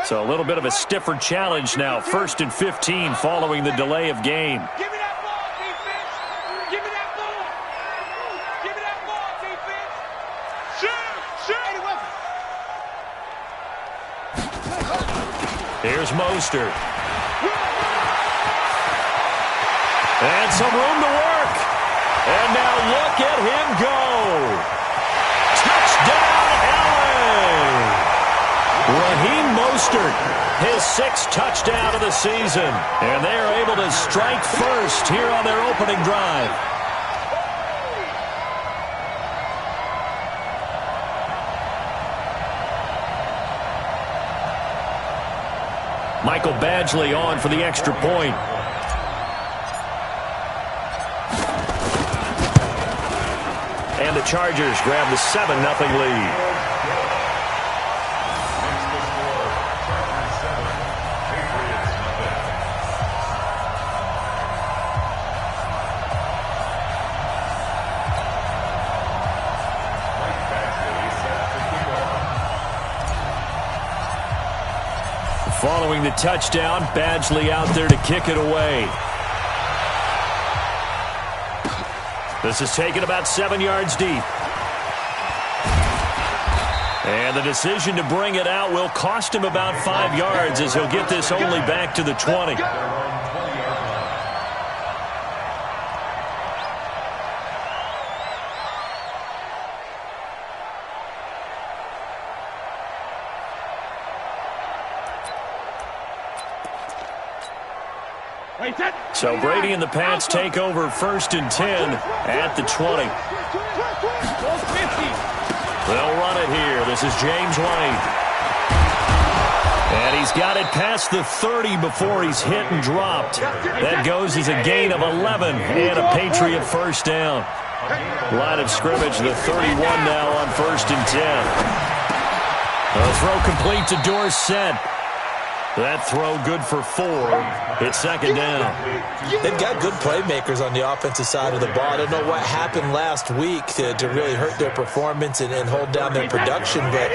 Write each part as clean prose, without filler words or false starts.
So a little bit of a stiffer challenge now. 1st and 15 following the delay of game. Give me that ball, defense. Give me that ball. Give me that ball, defense. Shoot. Here's Mostert. And some room to work. And now look at him go. Touchdown, LA. Raheem Mostert, his 6th touchdown of the season. And they are able to strike first here on their opening drive. Michael Badgley on for the extra point. And the Chargers grab the 7-0 lead. Following the touchdown, Badgley out there to kick it away. This is taken about 7 yards deep. And the decision to bring it out will cost him about 5 yards as he'll get this only back to the 20. So Brady and the Pats take over 1st and 10 at the 20. They'll run it here. This is James White. And he's got it past the 30 before he's hit and dropped. That goes as a gain of 11 and a Patriot first down. Line of scrimmage, the 31 now on 1st and 10. A throw complete to Dorsett. That throw good for 4. It's 2nd down. They've got good playmakers on the offensive side of the ball. I don't know what happened last week to really hurt their performance and hold down their production, but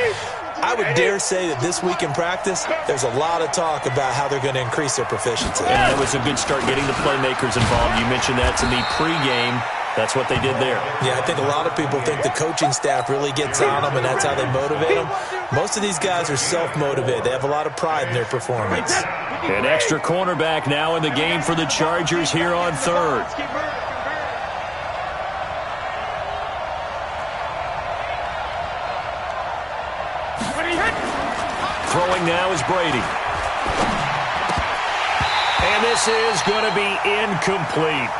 I would dare say that this week in practice, there's a lot of talk about how they're going to increase their proficiency. And it was a good start getting the playmakers involved. You mentioned that to me pregame. That's what they did there. Yeah, I think a lot of people think the coaching staff really gets on them, and that's how they motivate them. Most of these guys are self-motivated. They have a lot of pride in their performance. An extra cornerback now in the game for the Chargers here on 3rd. Throwing now is Brady. And this is going to be incomplete.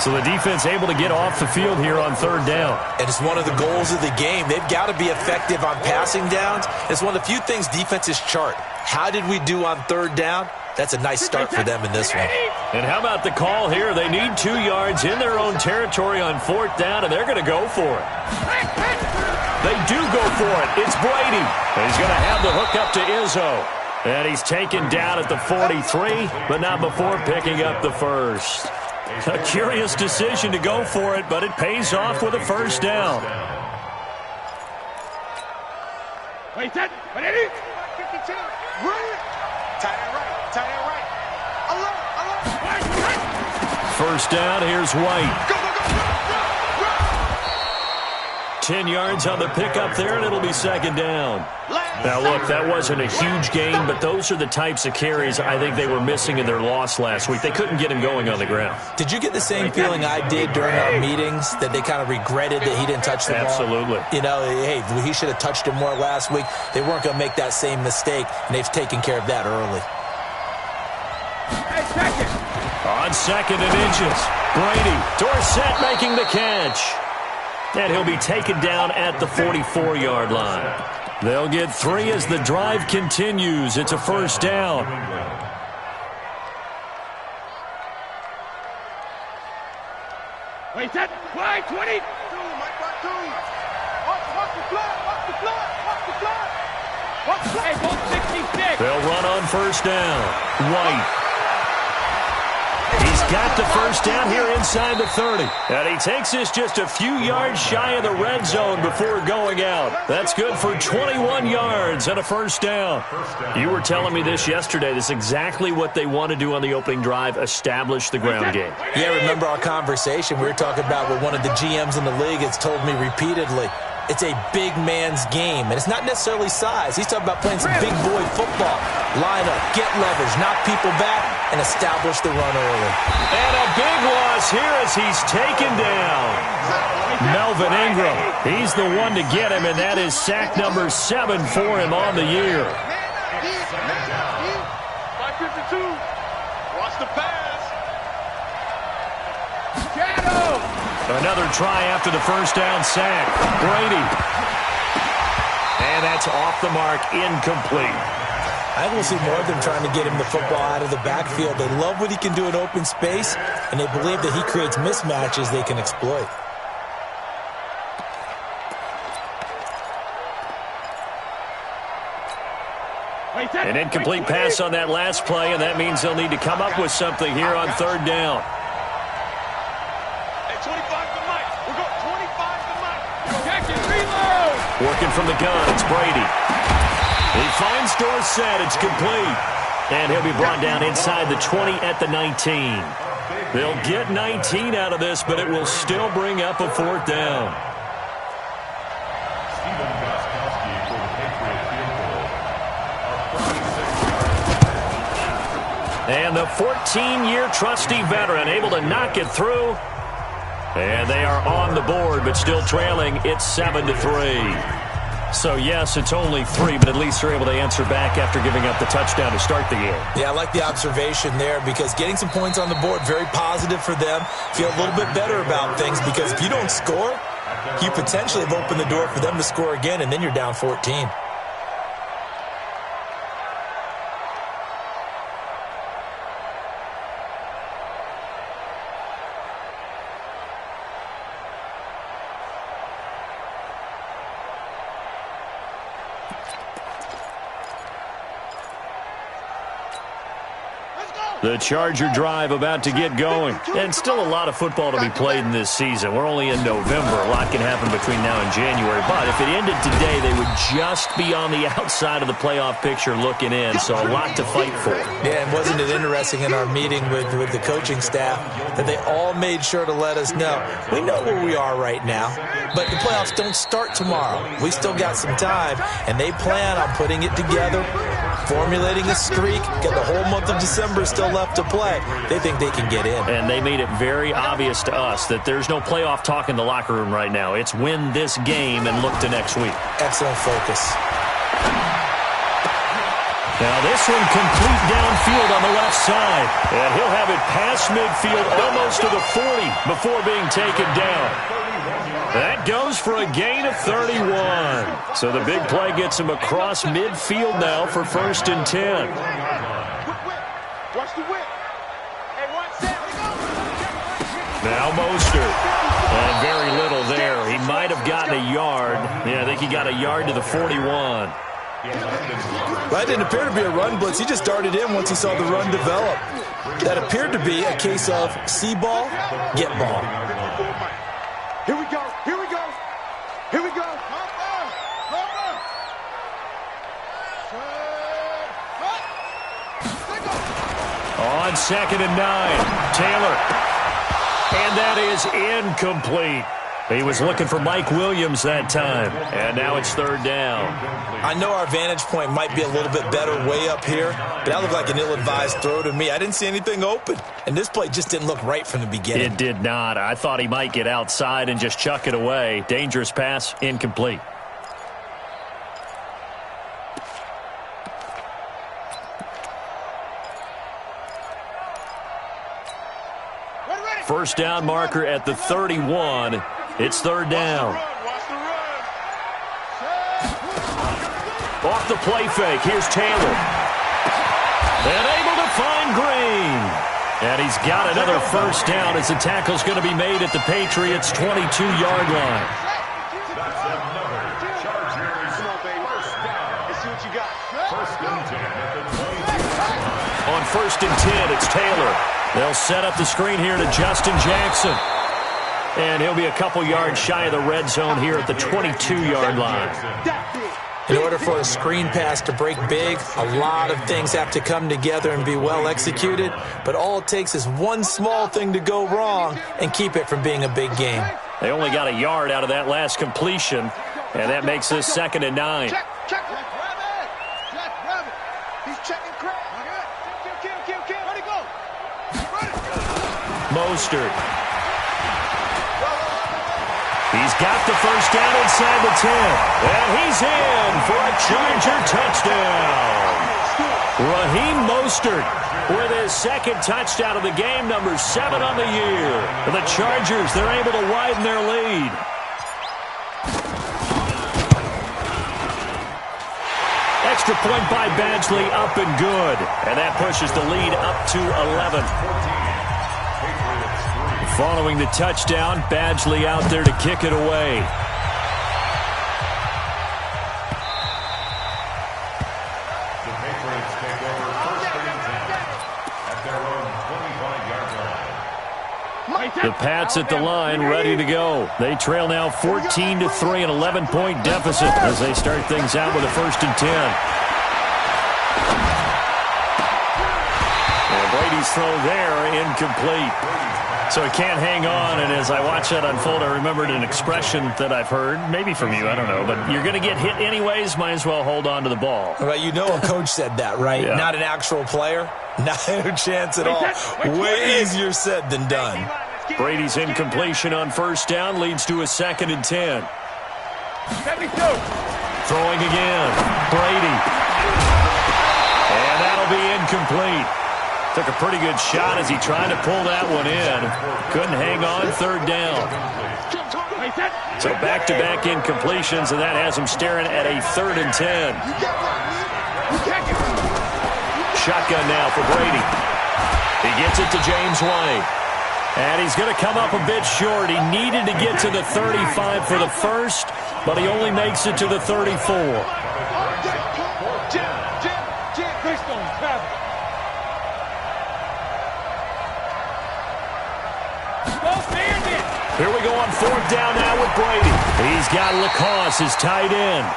So the defense able to get off the field here on 3rd down. And it's one of the goals of the game. They've got to be effective on passing downs. It's one of the few things defenses chart. How did we do on 3rd down? That's a nice start for them in this one. And how about the call here? They need 2 yards in their own territory on 4th down, and they're going to go for it. They do go for it. It's Brady. And he's going to have the hook up to Izzo. And he's taken down at the 43, but not before picking up the 1st. A curious decision to go for it, but it pays off with a 1st down. Wait, that. 52. Tight end right. Alert. 1st down, here's White. 10 yards on the pickup there, and it'll be 2nd down. Now, look, that wasn't a huge gain, but those are the types of carries I think they were missing in their loss last week. They couldn't get him going on the ground. Did you get the same feeling I did during our meetings, that they kind of regretted that he didn't touch the ball? Absolutely. You know, hey, he should have touched it more last week. They weren't going to make that same mistake, and they've taken care of that early. On 2nd and inches, Brady. Dorsett making the catch. And he'll be taken down at the 44-yard line. They'll get 3 as the drive continues. It's a 1st down. Wait, that. Why, 20. They'll run on 1st down. White. He's got the first down here inside the 30. And he takes this just a few yards shy of the red zone before going out. That's good for 21 yards and a first down. You were telling me this yesterday. This is exactly what they want to do on the opening drive, establish the ground game. Yeah, remember our conversation? We were talking about what one of the GMs in the league has told me repeatedly. It's a big man's game, and it's not necessarily size. He's talking about playing some big boy football. Line up, get leverage, knock people back, and establish the run early. And a big loss here as he's taken down. Melvin Ingram, he's the one to get him, and that is sack number 7 for him on the year. 552. Watch the pass. Shadow. Another try after the first down sack. Brady. And that's off the mark, incomplete. I think we'll see more of them trying to get him the football out of the backfield. They love what he can do in open space, and they believe that he creates mismatches they can exploit. An incomplete pass on that last play, and that means they'll need to come up with something here on third down. Hey, 25 to Mike. We'll go 25 to Mike. Check it, reload. Working from the gun, it's Brady. He finds Dorsett, it's complete. And he'll be brought down inside the 20 at the 19. They'll get 19 out of this, but it will still bring up a fourth down. And the 14-year trusty veteran able to knock it through. And they are on the board, but still trailing. It's 7-3. So, yes, it's only 3, but at least they're able to answer back after giving up the touchdown to start the game. Yeah, I like the observation there because getting some points on the board, very positive for them. Feel a little bit better about things because if you don't score, you potentially have opened the door for them to score again, and then you're down 14. The Charger drive about to get going. And still a lot of football to be played in this season. We're only in November. A lot can happen between now and January. But if it ended today, they would just be on the outside of the playoff picture looking in. So a lot to fight for. Yeah, and wasn't it interesting in our meeting with the coaching staff that they all made sure to let us know, we know where we are right now, but the playoffs don't start tomorrow. We still got some time, and they plan on putting it together, formulating a streak, got the whole month of December still left to play. They think they can get in. And they made it very obvious to us that there's no playoff talk in the locker room right now. It's win this game and look to next week. Excellent focus. Now this one complete downfield on the left side. And he'll have it past midfield almost to the 40 before being taken down. That goes for a gain of 31. So the big play gets him across midfield now for 1st and 10. Watch the whip. Hey, watch that. Now Mostert. And very little there. He might have gotten a yard. Yeah, I think he got a yard to the 41. That didn't appear to be a run blitz. He just darted in once he saw the run develop. That appeared to be a case of see ball, get ball. Here we go. Here we go. Here we go. On 2nd and 9, Taylor. And that is incomplete. He was looking for Mike Williams that time. And now it's 3rd down. I know our vantage point might be a little bit better way up here, but that looked like an ill-advised throw to me. I didn't see anything open. And this play just didn't look right from the beginning. It did not. I thought he might get outside and just chuck it away. Dangerous pass, incomplete. First down marker at the 31. It's 3rd down. Off the play fake. Here's Taylor. And able to find Green. And he's got another first down as the tackle's going to be made at the Patriots' 22-yard line. On 1st and 10, it's Taylor. They'll set up the screen here to Justin Jackson. And he'll be a couple yards shy of the red zone here at the 22-yard line. In order for a screen pass to break big, a lot of things have to come together and be well executed. But all it takes is one small thing to go wrong and keep it from being a big game. They only got a yard out of that last completion, and that makes this 2nd and 9. Check. He's checking Craig. Kill. Where'd he go? Mostert. He's got the first down inside the 10. And he's in for a Charger touchdown. Raheem Mostert with his 2nd touchdown of the game, number 7 on the year. For the Chargers, they're able to widen their lead. Extra point by Badgley, up and good. And that pushes the lead up to 11. Following the touchdown, Badgley out there to kick it away. The Patriots take over first and 10 at their own 25-yard line. The Pats at the line, ready to go. They trail now 14-3, an 11-point deficit as they start things out with a 1st and 10. And Brady's throw there, incomplete. So he can't hang on, and as I watch that unfold, I remembered an expression that I've heard, maybe from you, I don't know, but you're going to get hit anyways, might as well hold on to the ball. Right, you know a coach said that, right? Yeah. Not an actual player. Not a chance at all. Way easier said than done. Brady's incompletion on 1st down leads to a 2nd and 10. Throwing again. Brady. And that'll be incomplete. Took a pretty good shot as he tried to pull that one in. Couldn't hang on, 3rd down. So back-to-back incompletions, and that has him staring at a 3rd and 10. Shotgun now for Brady. He gets it to James White. And he's going to come up a bit short. He needed to get to the 35 for the first, but he only makes it to the 34. Here we go on 4th down now with Brady. He's got Lacoste, his tight end.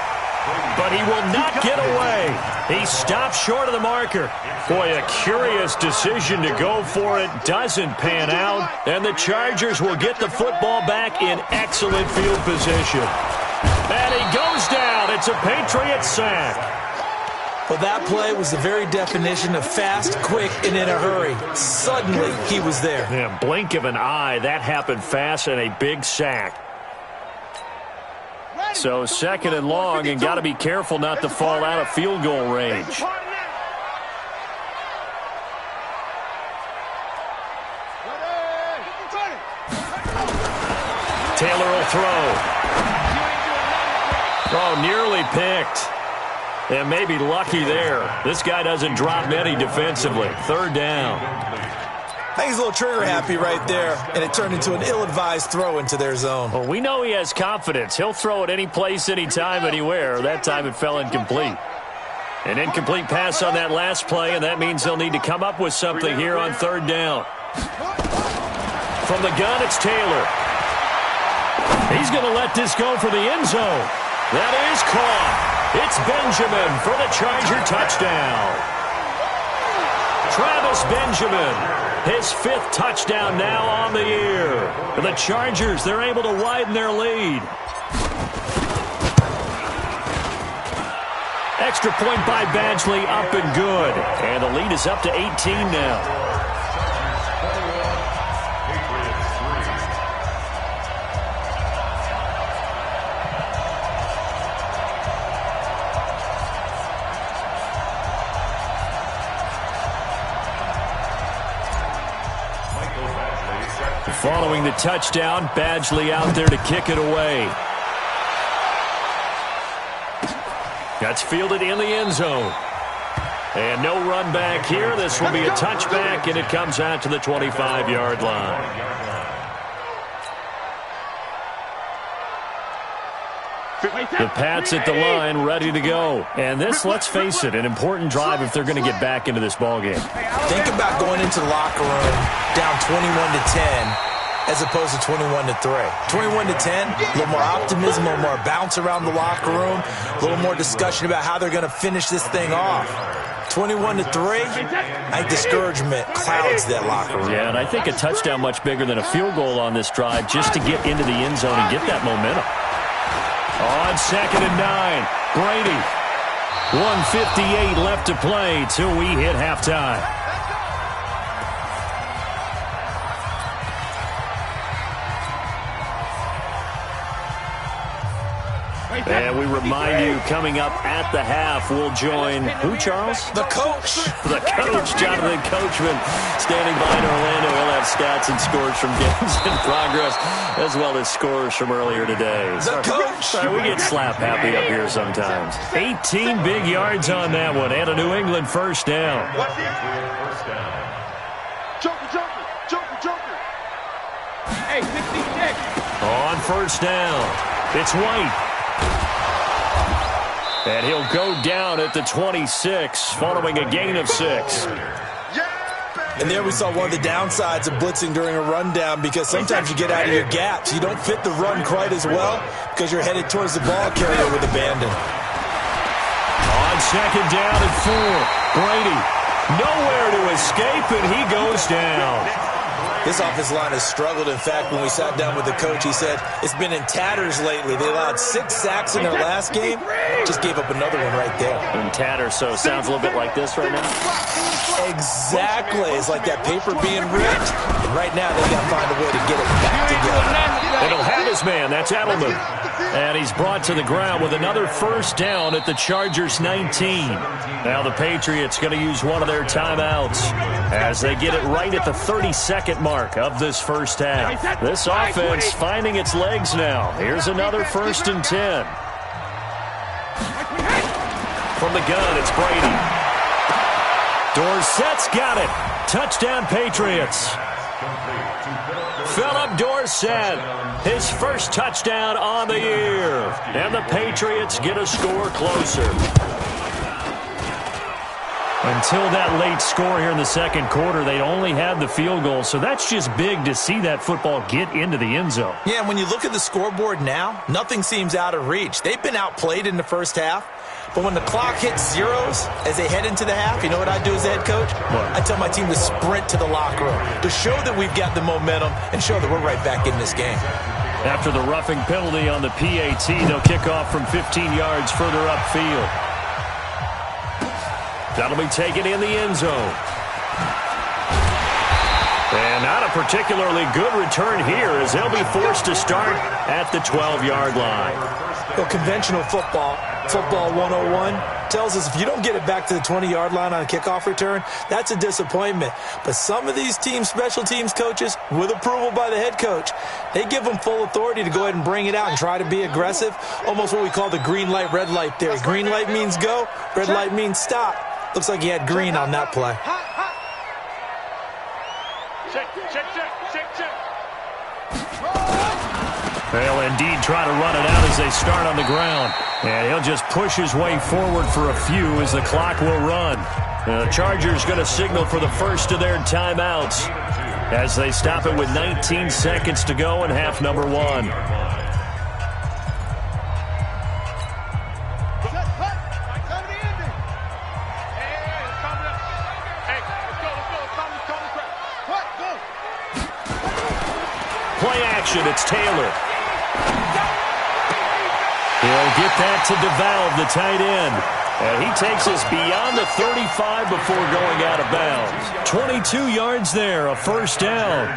But he will not get away. He stops short of the marker. Boy, a curious decision to go for it. Doesn't pan out. And the Chargers will get the football back in excellent field position. And he goes down. It's a Patriot sack. Well, that play was the very definition of fast, quick, and in a hurry. Suddenly, he was there. Yeah, blink of an eye. That happened fast and a big sack. So 2nd and long, and got to be careful not to fall out of field goal range. Taylor will throw. Oh, nearly picked. And maybe lucky there. This guy doesn't drop many defensively. 3rd down. I think he's a little trigger happy right there, and it turned into an ill-advised throw into their zone. Well, we know he has confidence. He'll throw it any place, anytime, anywhere. That time it fell incomplete. An incomplete pass on that last play, and that means they'll need to come up with something here on 3rd down. From the gun, it's Taylor. He's going to let this go for the end zone. That is caught. It's Benjamin for the Charger touchdown. Travis Benjamin, his 5th touchdown now on the year. For the Chargers, they're able to widen their lead. Extra point by Badgley, up and good. And the lead is up to 18 now. Following the touchdown, Badgley out there to kick it away. That's fielded in the end zone. And no run back here. This will be a touchback, and it comes out to the 25-yard line. The Pats at the line, ready to go. And this, let's face it, an important drive if they're going to get back into this ballgame. Think about going into the locker room down 21-10 as opposed to 21-3. 21-10, a little more optimism, a little more bounce around the locker room, a little more discussion about how they're going to finish this thing off. 21-3, I think discouragement clouds that locker room. Yeah, and I think a touchdown much bigger than a field goal on this drive just to get into the end zone and get that momentum. On 2nd and 9, Brady. 1:58 left to play till we hit halftime. And we remind you, coming up at the half, we'll join who, Charles? The coach. The coach, Jonathan Coachman, standing by in Orlando. He'll have stats and scores from games in progress, as well as scores from earlier today. The coach. We get slap happy up here sometimes. 18 big yards on that one, and a New England first down. Hey, 16-6. On first down, it's White. And he'll go down at the 26, following a gain of 6. And there we saw one of the downsides of blitzing during a rundown, because sometimes you get out of your gaps. You don't fit the run quite as well because you're headed towards the ball carrier with abandon. On 2nd down and 4, Brady nowhere to escape, and he goes down. This offensive line has struggled. In fact, when we sat down with the coach, he said it's been in tatters lately. They allowed 6 sacks in their last game. Just gave up another one right there. In tatters, so it sounds a little bit like this right now. Exactly. It's like that paper being ripped. And right now, they got to find a way to get it back together. It'll have his man. That's Edelman. And he's brought to the ground with another first down at the Chargers' 19. Now the Patriots going to use one of their timeouts as they get it right at the 32nd mark of this first half. This offense finding its legs now. Here's another 1st and 10. From the gun, it's Brady. Dorsett's got it. Touchdown, Patriots. Philip Dorsett, his first touchdown on the year. And the Patriots get a score closer. Until that late score here in the second quarter, they only had the field goal. So that's just big to see that football get into the end zone. Yeah, when you look at the scoreboard now, nothing seems out of reach. They've been outplayed in the first half. But when the clock hits zeros as they head into the half, you know what I do as the head coach? What? I tell my team to sprint to the locker room to show that we've got the momentum and show that we're right back in this game. After the roughing penalty on the PAT, they'll kick off from 15 yards further upfield. That'll be taken in the end zone. And not a particularly good return here as they'll be forced to start at the 12-yard line. Well, conventional football 101, tells us if you don't get it back to the 20-yard line on a kickoff return, that's a disappointment. But some of these teams, special teams coaches, with approval by the head coach, they give them full authority to go ahead and bring it out and try to be aggressive, almost what we call the green light, red light theory. Green light means go, red light means stop. Looks like he had green on that play. They'll indeed try to run it out as they start on the ground. And he'll just push his way forward for a few as the clock will run. The Chargers going to signal for the first of their timeouts as they stop it with 19 seconds to go in half number 1. Play action, it's Taylor. He'll get that to DeValve, the tight end. And he takes us beyond the 35 before going out of bounds. 22 yards there, a first down.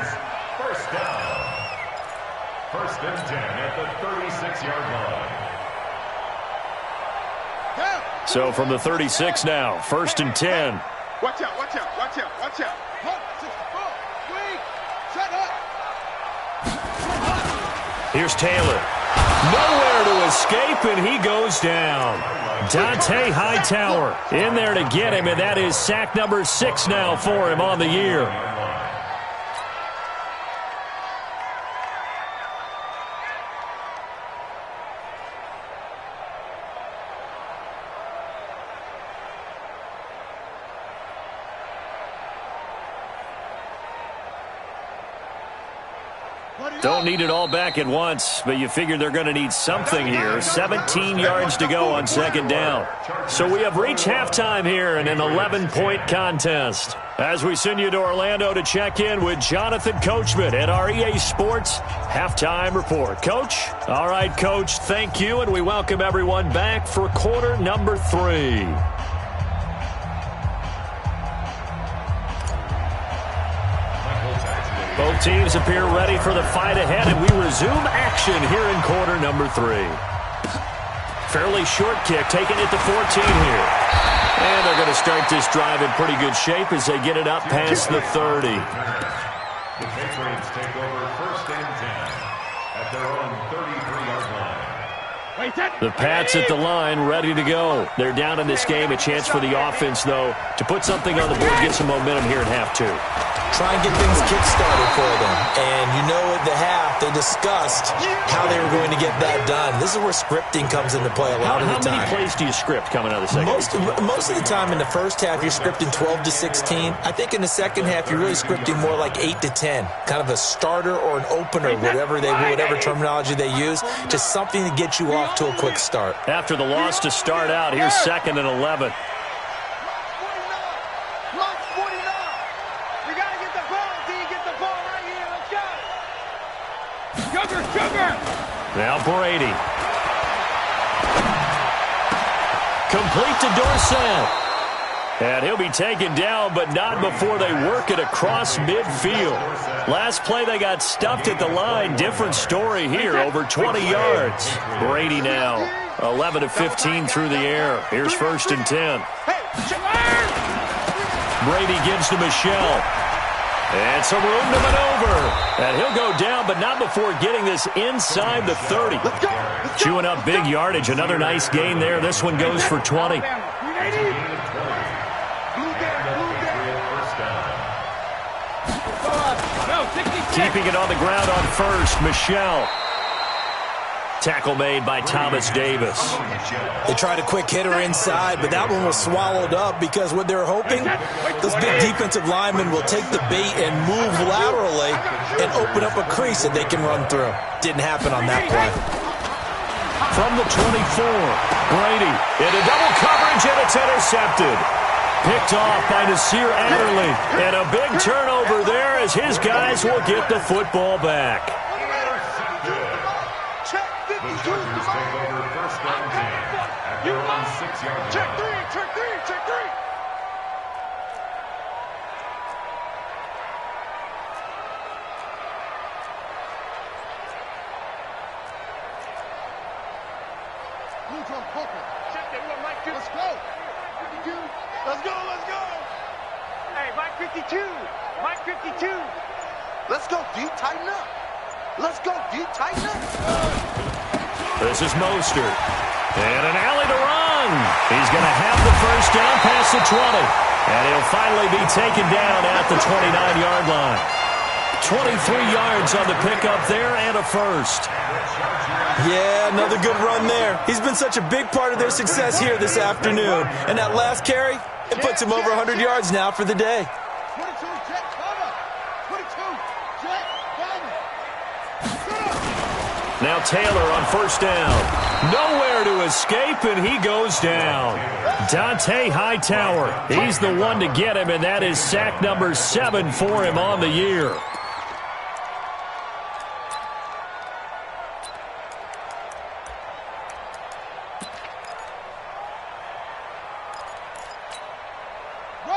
First down. 1st and 10 at the 36-yard line. So from the 36 now, 1st and 10. Watch out, watch out, watch out, watch out. Here's Taylor. Nowhere to escape, and he goes down. Dante Hightower in there to get him, and that is sack number 6 now for him on the year. Don't need it all back at once, but you figure they're going to need something here. 17 yards to go on second down. So we have reached halftime here in an 11-point contest. As we send you to Orlando to check in with Jonathan Coachman at our EA Sports Halftime Report. Coach? All right, Coach, thank you, and we welcome everyone back for quarter number 3. Both teams appear ready for the fight ahead, and we resume action here in quarter number 3. Fairly short kick, taking it to 14 here. And they're going to start this drive in pretty good shape as they get it up past the 30. The Patriots take over first and 10 at their own 33-yard line. The Pats at the line, ready to go. They're down in this game. A chance for the offense, though, to put something on the board, get some momentum here in half 2. Try and get things kick-started for them. And you know at the half, they discussed how they were going to get that done. This is where scripting comes into play a lot of the time. How many plays do you script coming out of the second? Most of the time in the first half, you're scripting 12 to 16. I think in the second half, you're really scripting more like 8 to 10. Kind of a starter or an opener, whatever terminology they use. Just something to get you off to a quick start. After the loss to start out, here's 2nd and 11. Now Brady. Complete to Dorsett. And he'll be taken down, but not before they work it across midfield. Last play, they got stuffed at the line. Different story here, over 20 yards. Brady now, 11 of 15 through the air. Here's 1st and 10. Brady gives to Michelle. And some room to maneuver. And he'll go down, but not before getting this inside the 30. Chewing up big yardage. Another nice gain there. This one goes for 20. Keeping it on the ground on 1st, Michelle. Tackle made by Thomas Davis. They tried a quick hitter inside, but that one was swallowed up because what they're hoping, those big defensive linemen will take the bait and move laterally and open up a crease that they can run through. Didn't happen on that play. From the 24, Brady into double coverage, and it's intercepted. Picked off by Nasir Adderley. And a big turnover there as his guys will get the football back. The Chargers take over first and 10 at their own 6-yard line. Check 3, check 3, check 3. Let's go. Let's go, let's go. Hey, Mike 52. Mike 52. Let's go, D. Tighten up. Let's go, D. Tighten up. This is Mostert. And an alley to run. He's going to have the first down past the 20. And he'll finally be taken down at the 29-yard line. 23 yards on the pickup there and a first. Yeah, another good run there. He's been such a big part of their success here this afternoon. And that last carry, it puts him over 100 yards now for the day. 22, check, cover. 22, check, cover. Now Taylor on first down. Nowhere to escape, and he goes down. Dante Hightower, he's the one to get him, and that is sack number 7 for him on the year.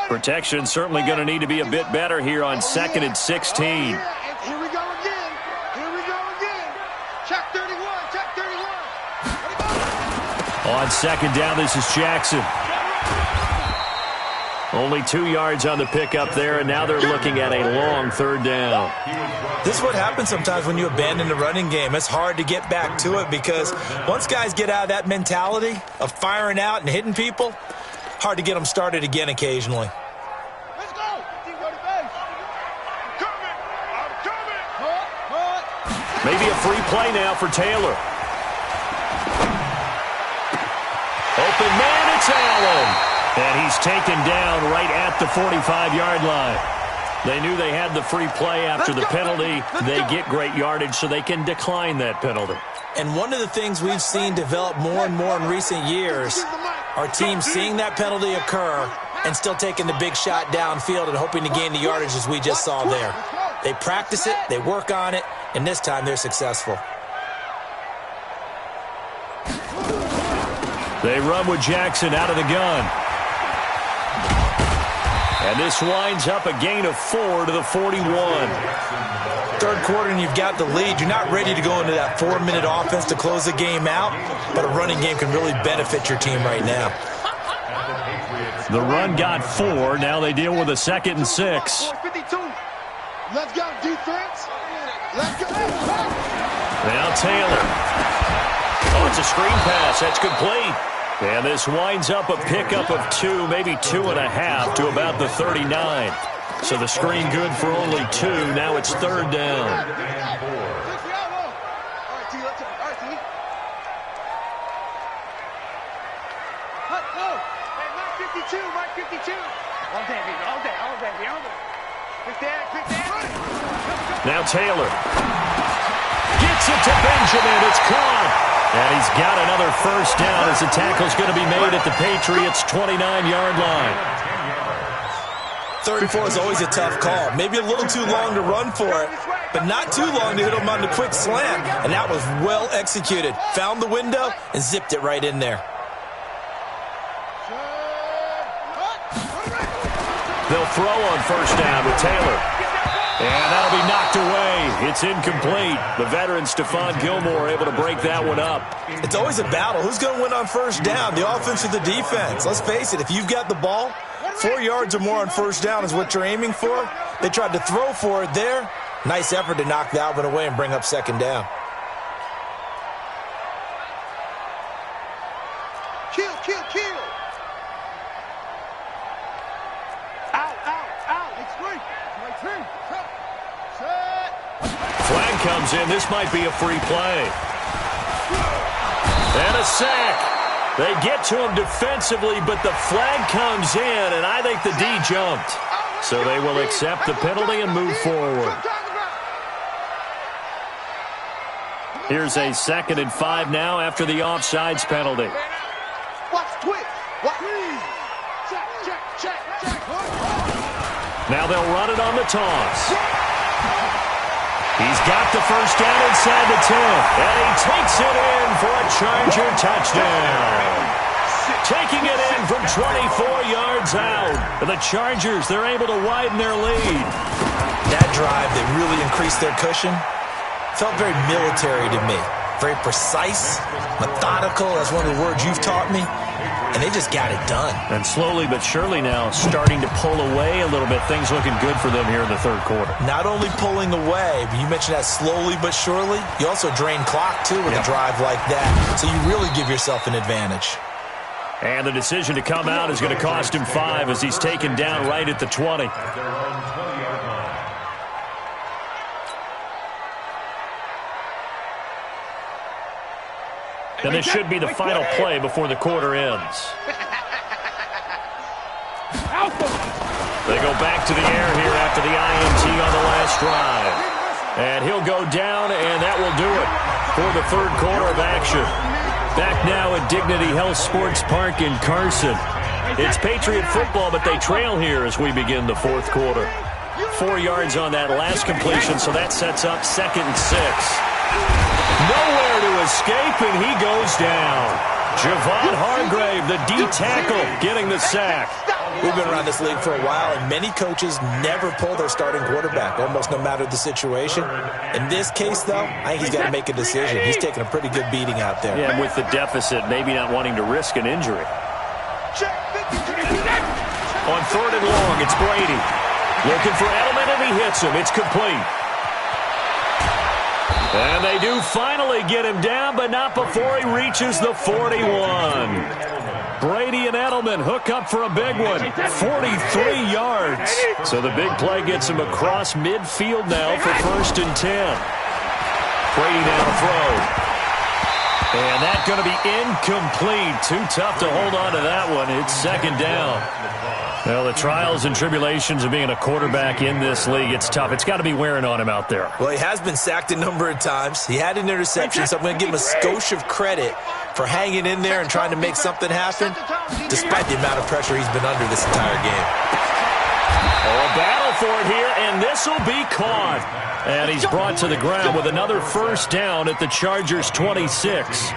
Protection certainly going to need to be a bit better here on 2nd and 16. Here we go again. Here we go again. Check 31. Check 31. On 2nd down, this is Jackson. Only 2 yards on the pickup there, and now they're looking at a long 3rd down. This is what happens sometimes when you abandon the running game. It's hard to get back to it because once guys get out of that mentality of firing out and hitting people, hard to get them started again occasionally. Let's go. I'm coming. Maybe a free play now for Taylor. Open man, it's Allen. And he's taken down right at the 45-yard line. They knew they had the free play after the penalty. They get great yardage so they can decline that penalty. And one of the things we've seen develop more and more in recent years are teams seeing that penalty occur and still taking the big shot downfield and hoping to gain the yardage as we just saw there. They practice it, they work on it, and this time they're successful. They run with Jackson out of the gun. And this winds up a gain of 4 to the 41. Third quarter and you've got the lead. You're not ready to go into that 4-minute offense to close the game out, but a running game can really benefit your team right now. The run got 4. Now they deal with a 2nd and 6. Let's go, defense. Let's go. Now Taylor. Oh, it's a screen pass. That's complete. And this winds up a pickup of 2, maybe 2.5 to about the 39. So the screen good for only 2. Now it's 3rd down. Now Taylor gets it to Benjamin. It's caught. And he's got another first down as the tackle's going to be made at the Patriots' 29-yard line. 3rd and 4 is always a tough call. Maybe a little too long to run for it, but not too long to hit him on the quick slant. And that was well executed. Found the window and zipped it right in there. They'll throw on first down with Taylor. And that'll be knocked away. It's incomplete. The veteran Stephon Gilmore able to break that one up. It's always a battle. Who's going to win on first down, the offense or the defense? Let's face it, if you've got the ball, 4 yards or more on first down is what you're aiming for. They tried to throw for it there. Nice effort to knock that one away and bring up 2nd down. Kill. Flag comes in. This might be a free play. And a sack. They get to him defensively, but the flag comes in, and I think the D jumped. So they will accept the penalty and move forward. Here's a 2nd and 5 now after the offsides penalty. Watch twitch. Now they'll run it on the toss. He's got the first down inside the 10, and he takes it in for a Charger touchdown. Taking it in from 24 yards out. The Chargers, they're able to widen their lead. That drive, they really increased their cushion. Felt very military to me. Very precise, methodical, that's one of the words you've taught me. And they just got it done. And slowly but surely now starting to pull away a little bit. Things looking good for them here in the 3rd quarter. Not only pulling away, but you mentioned that slowly but surely. You also drain clock, too, with a drive like that. So you really give yourself an advantage. And the decision to come out is going to cost him 5 as he's taken down right at the 20. And this should be the final play before the quarter ends. They go back to the air here after the INT on the last drive. And he'll go down, and that will do it for the 3rd quarter of action. Back now at Dignity Health Sports Park in Carson. It's Patriot football, but they trail here as we begin the 4th quarter. 4 yards on that last completion, so that sets up 2nd and 6. Nowhere to escape, and he goes down. Javon Hargrave, the D tackle, getting the sack. We've been around this league for a while, and many coaches never pull their starting quarterback, almost no matter the situation. In this case, though, I think he's got to make a decision. He's taking a pretty good beating out there. Yeah, with the deficit, maybe not wanting to risk an injury. On 3rd and long, it's Brady. Looking for Edelman, and he hits him. It's complete. And they do finally get him down, but not before he reaches the 41. Brady and Edelman hook up for a big one. 43 yards. So the big play gets him across midfield now for 1st and 10. Brady now to throw. And that's going to be incomplete. Too tough to hold on to that one. It's 2nd down. Well, the trials and tribulations of being a quarterback in this league, it's tough. It's got to be wearing on him out there. Well, he has been sacked a number of times. He had an interception, so I'm going to give him a skosh of credit for hanging in there and trying to make something happen, despite the amount of pressure he's been under this entire game. Oh, a battle for it here, and this will be caught. And he's brought to the ground with another first down at the Chargers' 26.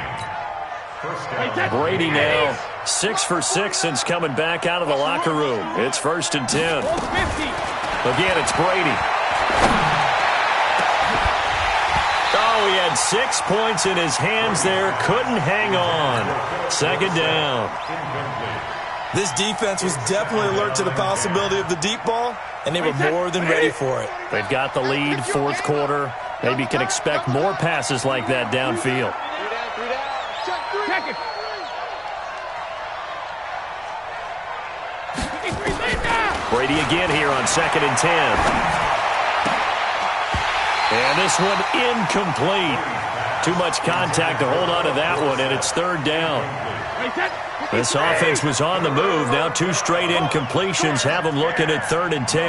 Brady now 6 for 6 since coming back out of the locker room. It's 1st and 10. Again, it's Brady. Oh, he had 6 points in his hands there. Couldn't hang on. 2nd down. This defense was definitely alert to the possibility of the deep ball, and they were more than ready for it. They've got the lead, 4th quarter. Maybe can expect more passes like that downfield. Brady again here on 2nd and 10. And this one incomplete. Too much contact to hold on to that one, and it's 3rd down. This offense was on the move. Now 2 straight incompletions have them looking at 3rd and 10.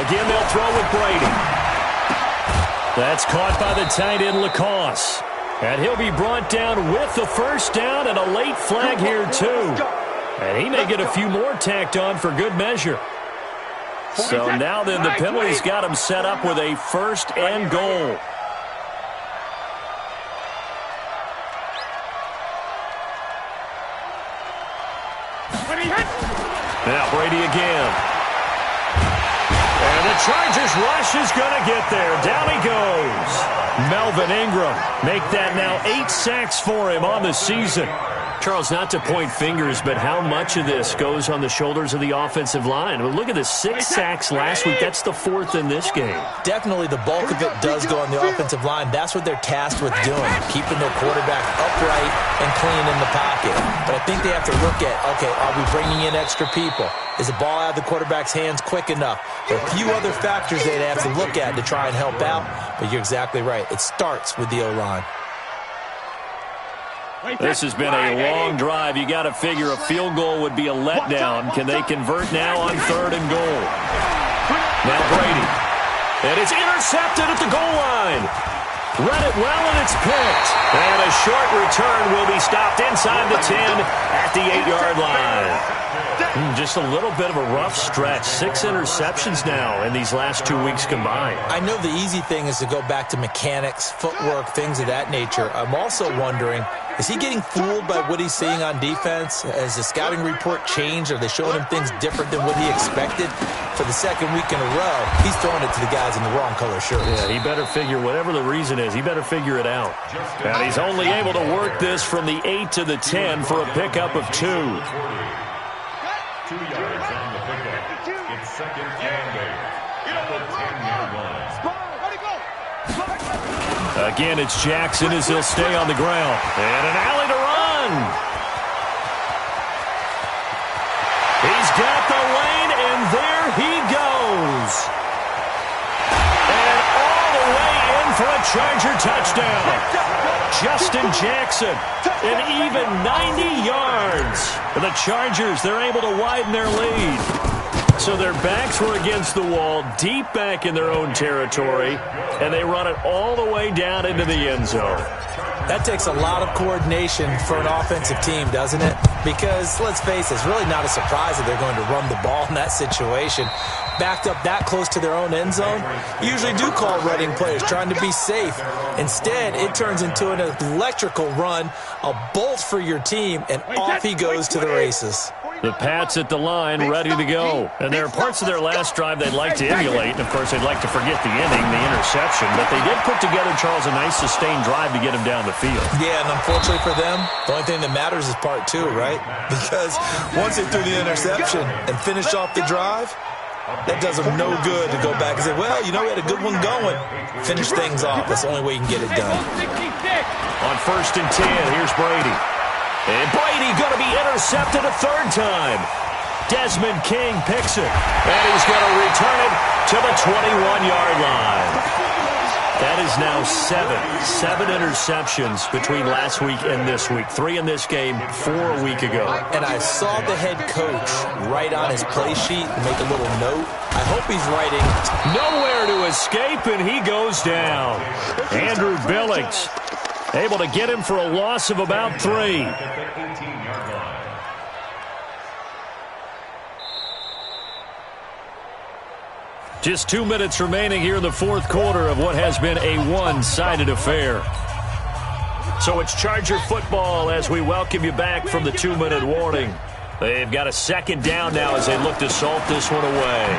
Again, they'll throw with Brady. That's caught by the tight end, Lacoste. And he'll be brought down with the first down and a late flag here, too. And he may get a few more tacked on for good measure. So now then the penalty's got him set up with a 1st and goal. Now Brady again. And the Chargers rush is going to get there. Down he goes. Melvin Ingram make that now 8 sacks for him on the season. Charles, not to point fingers, but how much of this goes on the shoulders of the offensive line? I mean, look at the 6 sacks last week. That's the 4th in this game. Definitely the bulk of it does go on the offensive line. That's what they're tasked with doing, keeping their quarterback upright and clean in the pocket. But I think they have to look at, okay, are we bringing in extra people? Is the ball out of the quarterback's hands quick enough? There are a few other factors they'd have to look at to try and help out, but you're exactly right. It starts with the O-line. This has been a long drive. You got to figure a field goal would be a letdown. Can they convert now on 3rd and goal? Now Brady. And it's intercepted at the goal line. Read it well, and it's picked. And a short return will be stopped inside the 10 at the 8-yard line. Just a little bit of a rough stretch. 6 interceptions now in these last 2 weeks combined. I know the easy thing is to go back to mechanics, footwork, things of that nature. I'm also wondering, is he getting fooled by what he's seeing on defense? Has the scouting report changed? Are they showing him things different than what he expected? For the 2nd week in a row, he's throwing it to the guys in the wrong color shirts. Yeah, he better figure, whatever the reason is, he better figure it out. And he's only able to work this from the 8 to the 10 for a pickup of 2. 2 yards on the pickup. It's 2nd and 8 at the 10-yard line. Again, it's Jackson as he'll stay on the ground. And an alley to run. He's got the lane, and there he goes. And all the way in for a Charger touchdown. Justin Jackson, an even 90 yards. For the Chargers, they're able to widen their lead. So their backs were against the wall, deep back in their own territory, and they run it all the way down into the end zone. That takes a lot of coordination for an offensive team, doesn't it? Because, let's face it, it's really not a surprise that they're going to run the ball in that situation. Backed up that close to their own end zone, usually do call running plays, trying to be safe. Instead, it turns into an electrical run, a bolt for your team, and off he goes to the races. The Pats at the line, ready to go. And there are parts of their last drive they'd like to emulate. And, of course, they'd like to forget the inning, the interception. But they did put together, Charles, a nice sustained drive to get him down the field. Yeah, and unfortunately for them, the only thing that matters is part 2, right? Because once they threw the interception and finished off the drive, that does them no good to go back and say, well, you know, we had a good one going. Finish things off. That's the only way you can get it done. On 1st and 10, here's Brady. And Brady going to be intercepted a 3rd time. Desmond King picks it. And he's going to return it to the 21-yard line. That is now seven interceptions between last week and this week. 3 in this game, 4 a week ago. And I saw the head coach write on his play sheet and make a little note. I hope he's writing. Nowhere to escape, and he goes down. Andrew Billings able to get him for a loss of about 3. Just 2 minutes remaining here in the fourth quarter of what has been a one-sided affair. So it's Charger football as we welcome you back from the 2-minute warning. They've got a second down now as they look to salt this one away.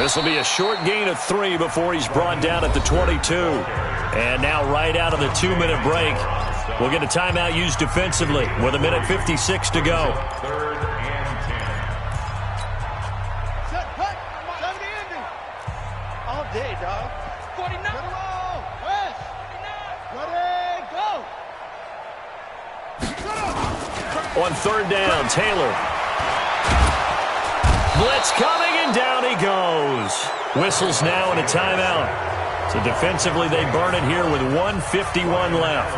This will be a short gain of 3 before he's brought down at the 22. And now right out of the 2-minute break, we'll get a timeout used defensively with 1:56 to go. Dog. 49. West. Ready, go. On third down, Taylor. Blitz coming, and down he goes. Whistles now and a timeout. So defensively, they burn it here with 1:51 left.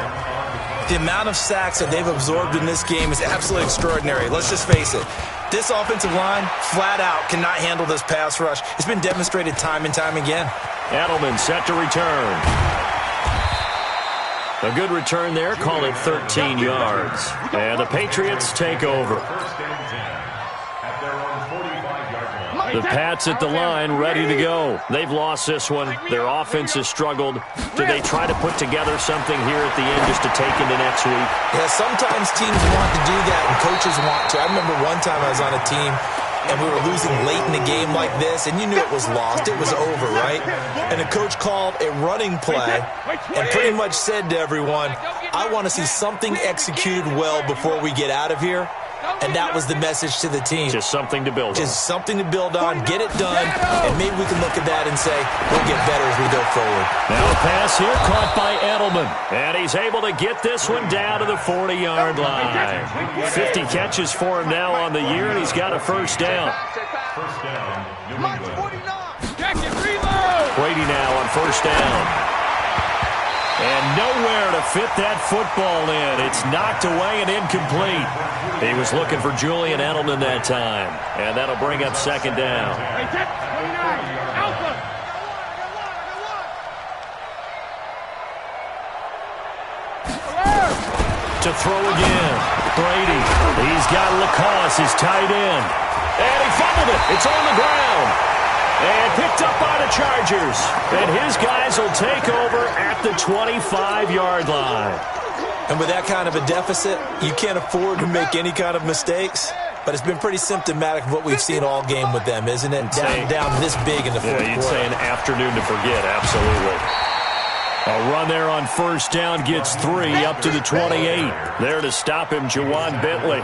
The amount of sacks that they've absorbed in this game is absolutely extraordinary. Let's just face it. This offensive line, flat out, cannot handle this pass rush. It's been demonstrated time and time again. Edelman set to return. A good return there, call it 13 yards. And the Patriots take over. The Pats at the line, ready to go. They've lost this one. Their offense has struggled. Do they try to put together something here at the end just to take into next week? Yeah, sometimes teams want to do that and coaches want to. I remember one time I was on a team and we were losing late in the game like this, and you knew it was lost. It was over, right? And the coach called a running play and pretty much said to everyone, I want to see something executed well before we get out of here. And that was the message to the team. Just something to build on. Just something to build on, get it done, and maybe we can look at that and say, we'll get better as we go forward. Now a pass here caught by Edelman. And he's able to get this one down to the 40-yard line. 50 catches for him now on the year, and he's got a first down. First down, New England. Brady now on first down. And nowhere to fit that football in. It's knocked away and incomplete. He was looking for Julian Edelman that time. And that'll bring up second down. To throw again. Brady. He's got Lacoste, his tight end. And he fumbled it. It's on the ground. And picked up by the Chargers. And his guys will take over at the 25-yard line. And with that kind of a deficit, you can't afford to make any kind of mistakes. But it's been pretty symptomatic of what we've seen all game with them, isn't it? Down this big in the fourth quarter. Yeah, you'd say an afternoon to forget, absolutely. A run there on first down gets 3 up to the 28. There to stop him, Juwan Bentley.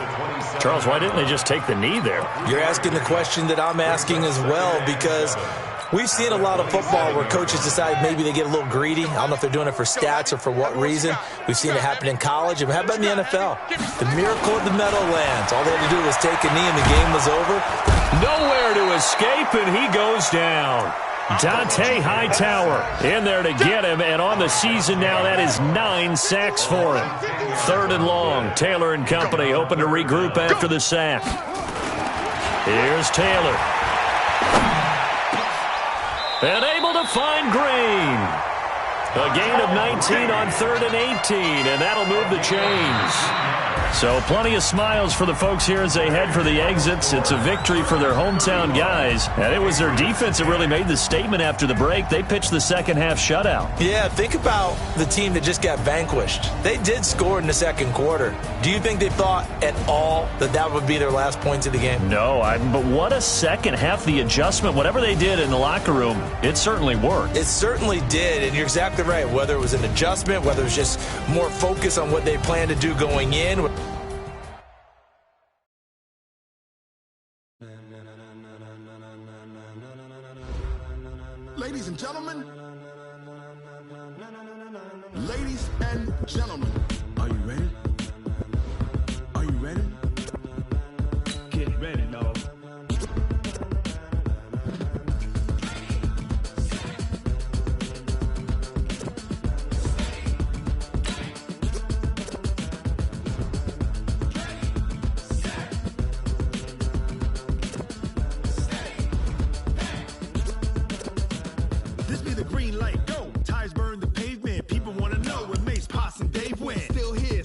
Charles, why didn't they just take the knee there? You're asking the question that I'm asking as well, because we've seen a lot of football where coaches decide maybe they get a little greedy. I don't know if they're doing it for stats or for what reason. We've seen it happen in college. And how about in the NFL? The miracle of the Meadowlands. All they had to do was take a knee and the game was over. Nowhere to escape, and he goes down. Dante Hightower in there to get him, and on the season now, that is 9 sacks for him. Third and long, Taylor and company hoping to regroup after the sack. Here's Taylor. And able to find Green. A gain of 19 on 3rd and 18, and that'll move the chains. So plenty of smiles for the folks here as they head for the exits. It's a victory for their hometown guys. And it was their defense that really made the statement after the break. They pitched the second half shutout. Yeah, think about the team that just got vanquished. They did score in the second quarter. Do you think they thought at all that that would be their last points of the game? No, but what a second half. The adjustment, whatever they did in the locker room, it certainly worked. It certainly did, and you're exactly right. Whether it was an adjustment, whether it was just more focus on what they planned to do going in. Ladies and gentlemen, ladies and gentlemen, are you ready? Are you ready? Get ready, dog.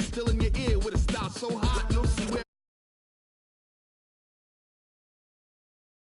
still in your ear.